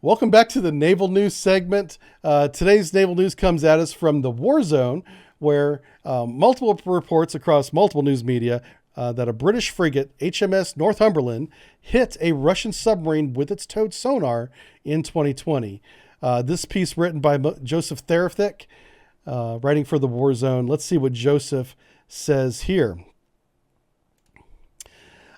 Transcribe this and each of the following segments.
Welcome back to the Naval News segment. Today's Naval News comes at us from the WarZone, where multiple reports across multiple news media that a British frigate, HMS Northumberland, hit a Russian submarine with its towed sonar in 2020. This piece written by Joseph Therethik, writing for the WarZone. Let's see what Joseph says here.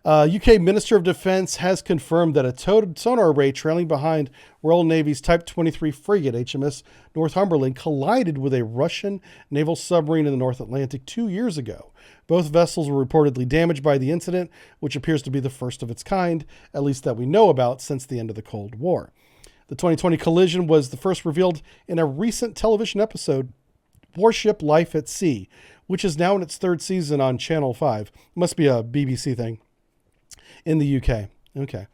UK Minister of Defense has confirmed that a towed sonar array trailing behind Royal Navy's Type 23 frigate HMS Northumberland collided with a Russian naval submarine in the North Atlantic 2 years ago. Both vessels were reportedly damaged by the incident, which appears to be the first of its kind, at least that we know about since the end of the Cold War. The 2020 collision was the first revealed in a recent television episode, Warship Life at Sea, which is now in its third season on Channel 5. Must be a BBC thing. In the UK. Okay.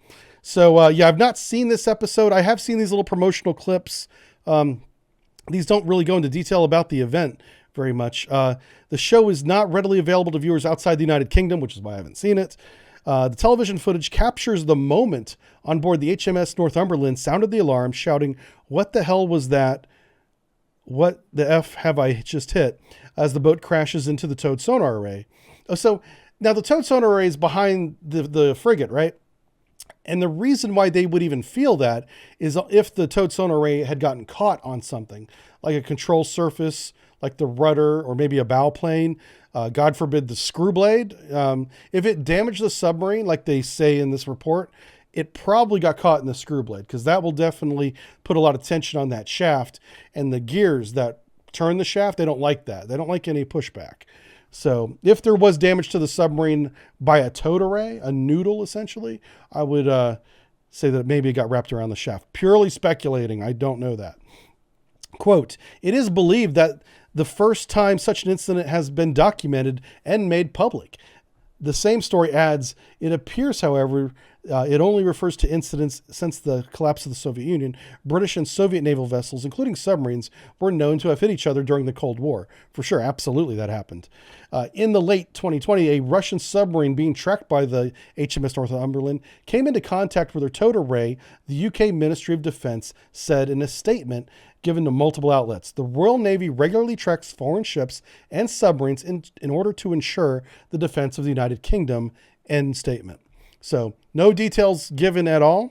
So, yeah, I've not seen this episode. I have seen these little promotional clips. These don't really go into detail about the event very much. The show is not readily available to viewers outside the United Kingdom, which is why I haven't seen it. The television footage captures the moment on board the HMS Northumberland sounded the alarm, shouting, "What the hell was that? What the F have I just hit?" as the boat crashes into the towed sonar array. So now the towed sonar array is behind the frigate, right? And the reason why they would even feel that is if the towed sonar array had gotten caught on something, like a control surface, like the rudder, or maybe a bow plane, God forbid the screw blade. If it damaged the submarine, like they say in this report, it probably got caught in the screw blade, because that will definitely put a lot of tension on that shaft. And the gears that turn the shaft, they don't like that. They don't like any pushback. So if there was damage to the submarine by a towed array, a noodle essentially, I would say that maybe it got wrapped around the shaft. Purely speculating. I don't know that. Quote, "It is believed that the first time such an incident has been documented and made public." The same story adds, "It appears, however, it only refers to incidents since the collapse of the Soviet Union. British and Soviet naval vessels, including submarines, were known to have hit each other during the Cold War." For sure, absolutely that happened. In the late 2020, a Russian submarine being tracked by the HMS Northumberland came into contact with her towed array, the UK Ministry of Defense said in a statement given to multiple outlets. "The Royal Navy regularly tracks foreign ships and submarines in order to ensure the defense of the United Kingdom," end statement. So no details given at all,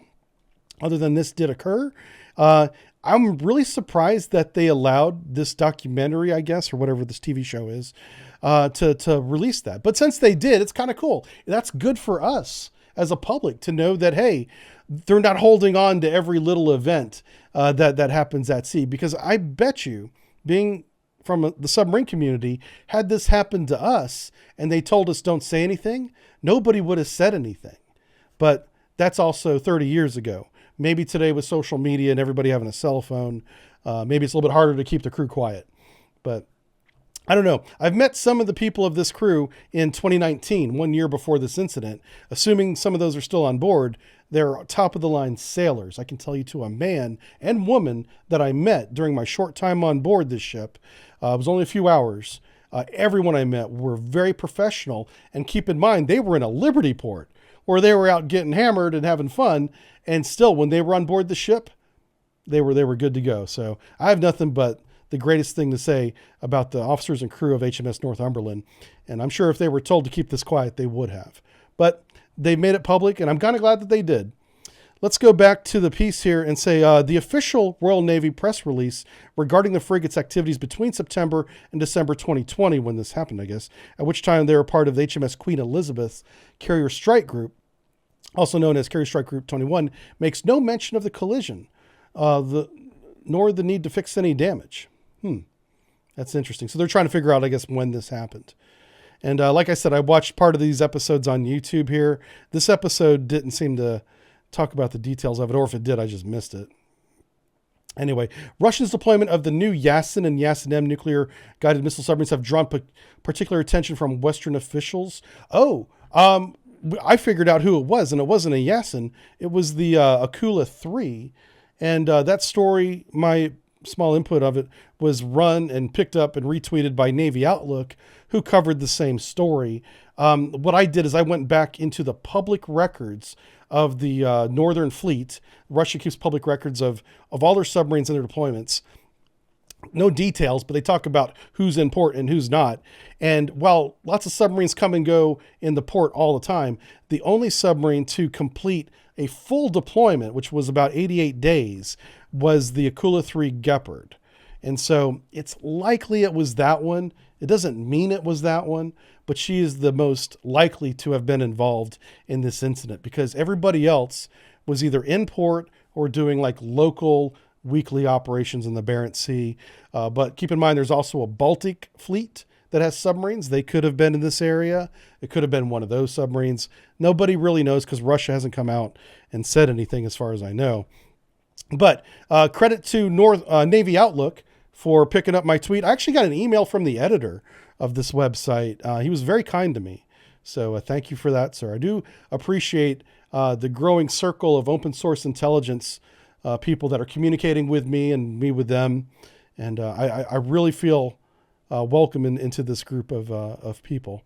other than this did occur. I'm really surprised that they allowed this documentary, I guess, or whatever this TV show is, to release that. But since they did, it's kind of cool. That's good for us as a public to know that, hey, they're not holding on to every little event that happens at sea. Because I bet you, being from the submarine community, had this happened to us and they told us don't say anything, nobody would have said anything. But that's also 30 years ago. Maybe today with social media and everybody having a cell phone, maybe it's a little bit harder to keep the crew quiet. But I don't know. I've met some of the people of this crew in 2019, 1 year before this incident. Assuming some of those are still on board, they're top of the line sailors. I can tell you to a man and woman that I met during my short time on board this ship. It was only a few hours. Everyone I met were very professional. And keep in mind, they were in a Liberty port where they were out getting hammered and having fun. And still, when they were on board the ship, they were good to go. So I have nothing but the greatest thing to say about the officers and crew of HMS Northumberland. And I'm sure if they were told to keep this quiet, they would have. But they made it public, and I'm kind of glad that they did. Let's go back to the piece here and say the official Royal Navy press release regarding the frigate's activities between September and December 2020, when this happened, I guess, at which time they were part of the HMS Queen Elizabeth Carrier Strike Group, also known as Carrier Strike Group 21, makes no mention of the collision, nor the need to fix any damage. That's interesting. So they're trying to figure out, I guess, when this happened. And like I said, I watched part of these episodes on YouTube here. This episode didn't seem to talk about the details of it, or if it did, I just missed it. Anyway, Russia's deployment of the new Yasin and Yasin-M nuclear guided missile submarines have drawn particular attention from Western officials. I figured out who it was, and it wasn't a Yasin. It was the Akula 3. And that story, my small input of it was run and picked up and retweeted by Navy Outlook, who covered the same story. What I did is I went back into the public records of the Northern Fleet. Russia keeps public records of all their submarines and their deployments. No details, but they talk about who's in port and who's not. And while lots of submarines come and go in the port all the time, the only submarine to complete a full deployment, which was about 88 days, was the Akula 3 Gepard. And so it's likely it was that one. It doesn't mean it was that one, but she is the most likely to have been involved in this incident, because everybody else was either in port or doing like local weekly operations in the Barents Sea. But keep in mind, there's also a Baltic fleet that has submarines. They could have been in this area. It could have been one of those submarines. Nobody really knows, because Russia hasn't come out and said anything as far as I know. But credit to Navy Outlook for picking up my tweet. I actually got an email from the editor of this website. He was very kind to me. So thank you for that, sir. I do appreciate the growing circle of open source intelligence people that are communicating with me and me with them. And I really feel welcome into this group of people.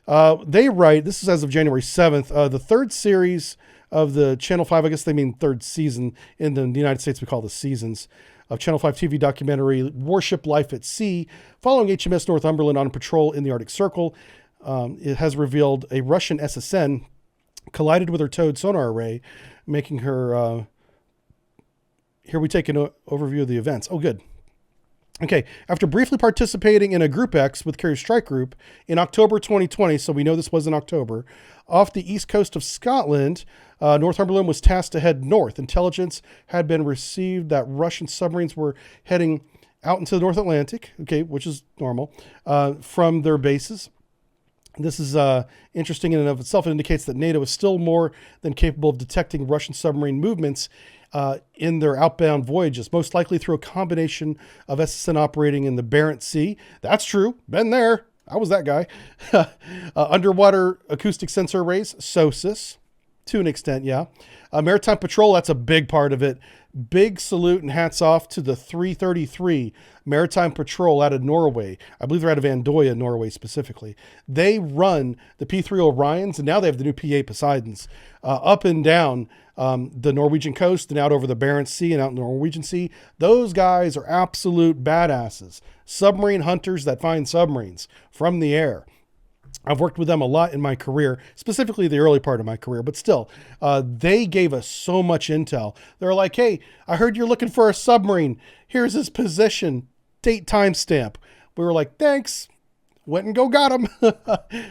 They write, this is as of January 7th, the third series of the Channel 5, I guess they mean third season. In the United States, we call the seasons, of Channel 5 TV documentary Warship Life at Sea, following HMS Northumberland on patrol in the Arctic Circle. It has revealed a Russian SSN collided with her towed sonar array, making her... here we take an overview of the events. Oh, good. Okay, after briefly participating in a Group X with Carrier Strike Group in October 2020, so we know this was in October, off the east coast of Scotland, Northumberland was tasked to head north. Intelligence had been received that Russian submarines were heading out into the North Atlantic, okay, which is normal, from their bases. This is interesting in and of itself. It indicates that NATO is still more than capable of detecting Russian submarine movements in their outbound voyages, most likely through a combination of SSN operating in the Barents Sea. That's true. Been there. I was that guy. Underwater acoustic sensor arrays, SOSUS, to an extent, yeah. Maritime patrol, that's a big part of it. Big salute and hats off to the 333 Maritime Patrol out of Norway. I believe they're out of Andoya, Norway specifically. They run the P3 Orions, and now they have the new P8 Poseidons, up and down the Norwegian coast and out over the Barents Sea and out in the Norwegian Sea. Those guys are absolute badasses. Submarine hunters that find submarines from the air. I've worked with them a lot in my career, specifically the early part of my career, but still, they gave us so much intel. They're like, hey, I heard you're looking for a submarine. Here's his position, date, timestamp. We were like, thanks. Went and got him.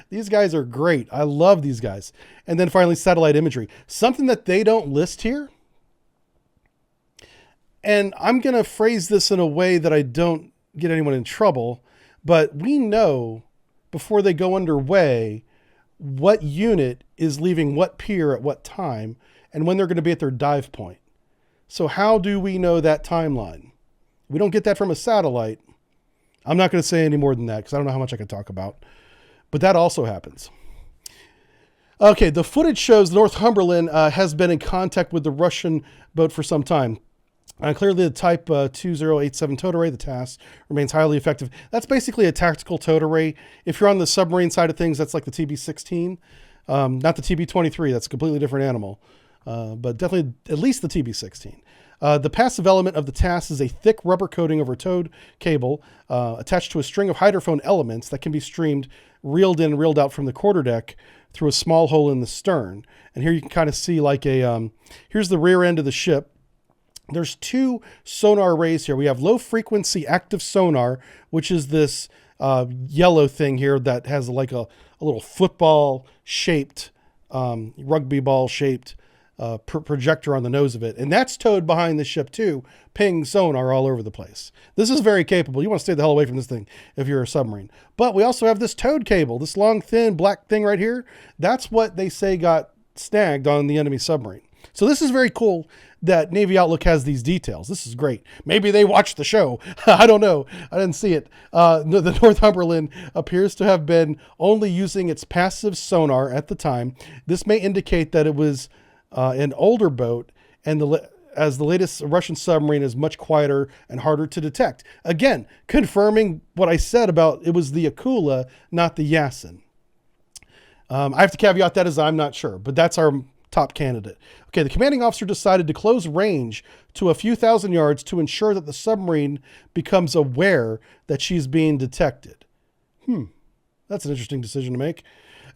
These guys are great. I love these guys. And then finally, satellite imagery. Something that they don't list here. And I'm going to phrase this in a way that I don't get anyone in trouble, but we know before they go underway what unit is leaving what pier at what time and when they're going to be at their dive point. So how do we know that timeline? We don't get that from a satellite. I'm not going to say any more than that because I don't know how much I can talk about, but that also happens. Okay, the footage shows Northumberland has been in contact with the Russian boat for some time. Clearly, the Type 2087 towed array, the TASS, remains highly effective. That's basically a tactical towed array. If you're on the submarine side of things, that's like the TB-16, not the TB-23. That's a completely different animal, but definitely at least the TB-16. The passive element of the TASS is a thick rubber coating over a towed cable attached to a string of hydrophone elements that can be streamed, reeled in, reeled out from the quarterdeck through a small hole in the stern. And here you can kind of see like a, here's the rear end of the ship. There's two sonar arrays here. We have low frequency active sonar, which is this yellow thing here that has like a little football shaped, rugby ball shaped projector on the nose of it. And that's towed behind the ship too. Ping sonar all over the place. This is very capable. You want to stay the hell away from this thing if you're a submarine. But we also have this towed cable, this long, thin black thing right here. That's what they say got snagged on the enemy submarine. So this is very cool that Navy Outlook has these details. This is great. Maybe they watched the show. I don't know. I didn't see it. The Northumberland appears to have been only using its passive sonar at the time. This may indicate that it was an older boat, and as the latest Russian submarine is much quieter and harder to detect. Again, confirming what I said about it was the Akula, not the Yasin. I have to caveat that as I'm not sure, but that's our top candidate. Okay, the commanding officer decided to close range to a few thousand yards to ensure that the submarine becomes aware that she's being detected. That's an interesting decision to make.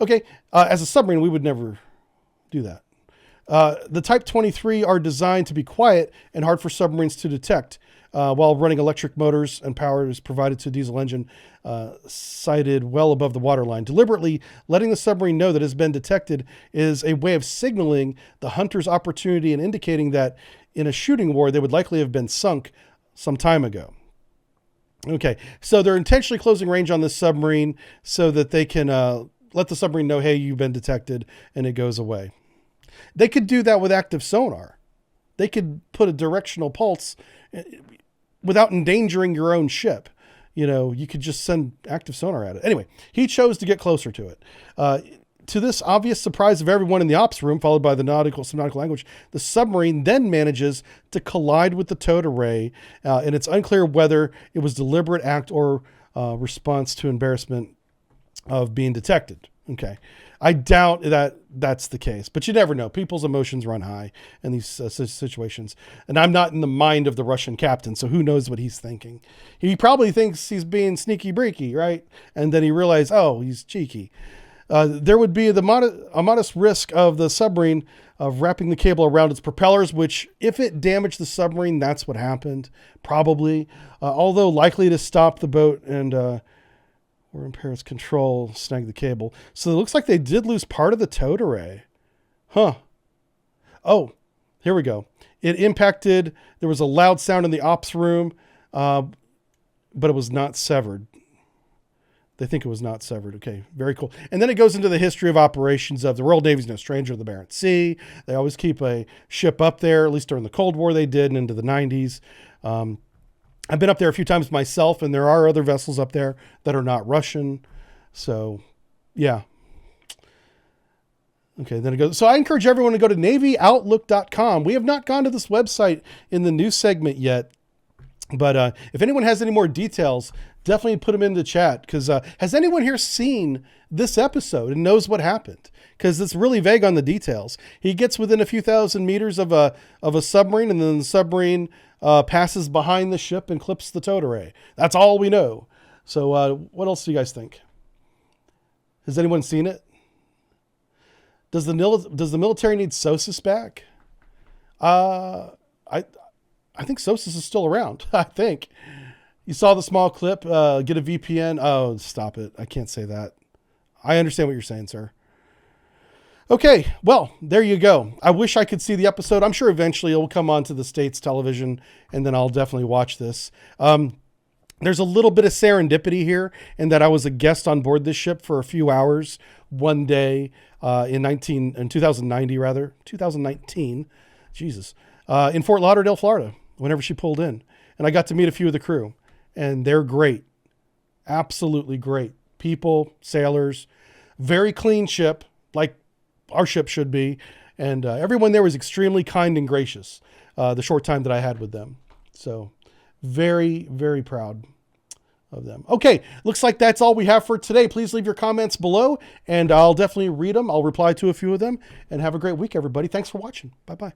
Okay, as a submarine, we would never do that. The Type 23 are designed to be quiet and hard for submarines to detect while running electric motors, and power is provided to a diesel engine sited well above the waterline. Deliberately letting the submarine know that it has been detected is a way of signaling the hunter's opportunity and indicating that in a shooting war, they would likely have been sunk some time ago. Okay, so they're intentionally closing range on this submarine so that they can let the submarine know, hey, you've been detected, and it goes away. They could do that with active sonar. They could put a directional pulse without endangering your own ship. You know, you could just send active sonar at it. Anyway, he chose to get closer to it. To this obvious surprise of everyone in the ops room, followed by the some nautical language, the submarine then manages to collide with the towed array, and it's unclear whether it was deliberate act or response to embarrassment of being detected. Okay. I doubt that that's the case, but you never know. People's emotions run high in these situations. And I'm not in the mind of the Russian captain, so who knows what he's thinking. He probably thinks he's being sneaky breaky, right? And then he realized, oh, he's cheeky. There would be a modest risk of the submarine of wrapping the cable around its propellers, which if it damaged the submarine, that's what happened, probably. Although likely to stop the boat and or impair its control, snag the cable. So it looks like they did lose part of the towed array. Huh. Oh, here we go. It impacted. There was a loud sound in the ops room, but it was not severed. They think it was not severed. Okay, very cool. And then it goes into the history of operations of the Royal Navy's no stranger to the Barents Sea. They always keep a ship up there, at least during the Cold War they did, and into the 90s. I've been up there a few times myself, and there are other vessels up there that are not Russian. So, yeah. Okay, then it goes. So I encourage everyone to go to NavyOutlook.com. We have not gone to this website in the news segment yet. But if anyone has any more details, definitely put them in the chat. Because has anyone here seen this episode and knows what happened? Because it's really vague on the details. He gets within a few thousand meters of a submarine, and then the submarine passes behind the ship and clips the towed array. That's all we know. So what else do you guys think? Has anyone seen it? Does the military need SOSUS back? I think SOSUS is still around. I think. You saw the small clip, get a VPN. Oh, stop it. I can't say that. I understand what you're saying, sir. Okay, well, there you go. I wish I could see the episode. I'm sure eventually it will come onto the States television, and then I'll definitely watch this. There's a little bit of serendipity here in that I was a guest on board this ship for a few hours one day in 2019, Jesus, in Fort Lauderdale, Florida, whenever she pulled in. And I got to meet a few of the crew, and they're great. Absolutely great. People, sailors, very clean ship, like our ship should be. And everyone there was extremely kind and gracious the short time that I had with them. So very, very proud of them. Okay, looks like that's all we have for today. Please leave your comments below, and I'll definitely read them. I'll reply to a few of them. And have a great week, everybody. Thanks for watching. Bye-bye.